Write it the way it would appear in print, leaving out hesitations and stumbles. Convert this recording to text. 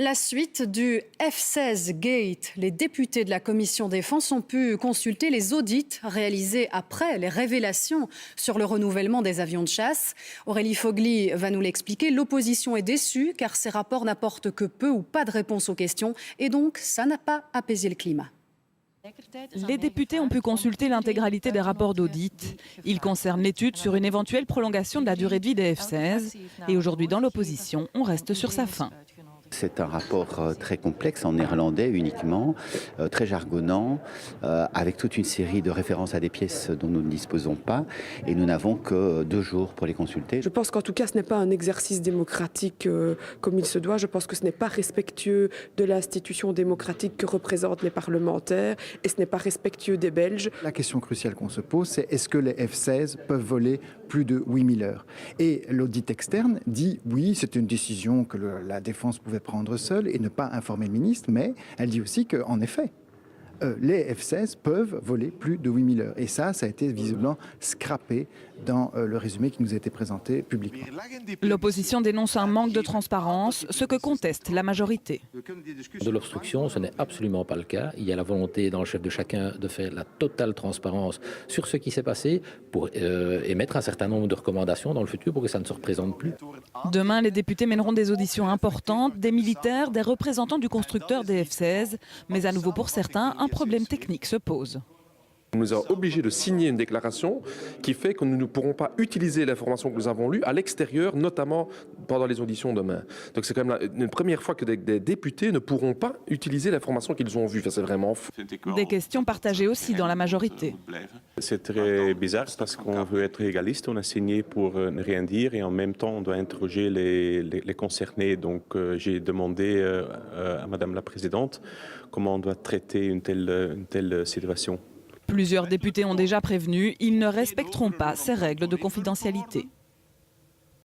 La suite du F-16 Gate. Les députés de la commission défense ont pu consulter les audits réalisés après les révélations sur le renouvellement des avions de chasse. Aurélie Fogli va nous l'expliquer. L'opposition est déçue car ces rapports n'apportent que peu ou pas de réponse aux questions et donc ça n'a pas apaisé le climat. Les députés ont pu consulter l'intégralité des rapports d'audit. Ils concernent l'étude sur une éventuelle prolongation de la durée de vie des F-16. Et aujourd'hui, dans l'opposition, on reste sur sa fin. C'est un rapport très complexe en néerlandais uniquement, très jargonnant, avec toute une série de références à des pièces dont nous ne disposons pas et nous n'avons que 2 jours pour les consulter. Je pense qu'en tout cas ce n'est pas un exercice démocratique comme il se doit. Je pense que ce n'est pas respectueux de l'institution démocratique que représentent les parlementaires et ce n'est pas respectueux des Belges. La question cruciale qu'on se pose, c'est est-ce que les F-16 peuvent voler plus de 8000 heures? Et l'audit externe dit oui, c'est une décision que la défense pouvait prendre seule et ne pas informer le ministre, mais elle dit aussi qu'en effet, les F-16 peuvent voler plus de 8000 heures. Et ça a été visiblement scrappé dans le résumé qui nous a été présenté publiquement. L'opposition dénonce un manque de transparence, ce que conteste la majorité. De l'obstruction, ce n'est absolument pas le cas. Il y a la volonté dans le chef de chacun de faire la totale transparence sur ce qui s'est passé pour émettre un certain nombre de recommandations dans le futur pour que ça ne se représente plus. Demain, les députés mèneront des auditions importantes, des militaires, des représentants du constructeur des F-16. Mais à nouveau pour certains, un problème technique se pose. On nous a obligés de signer une déclaration qui fait que nous ne pourrons pas utiliser l'information que nous avons lue à l'extérieur, notamment pendant les auditions demain. Donc c'est quand même une première fois que des députés ne pourront pas utiliser l'information qu'ils ont vue. Enfin, c'est vraiment fou. Des questions partagées aussi dans la majorité. C'est très bizarre parce qu'on veut être égaliste, on a signé pour ne rien dire et en même temps on doit interroger les concernés. Donc j'ai demandé à Madame la Présidente comment on doit traiter une telle situation. Plusieurs députés ont déjà prévenu, ils ne respecteront pas ces règles de confidentialité.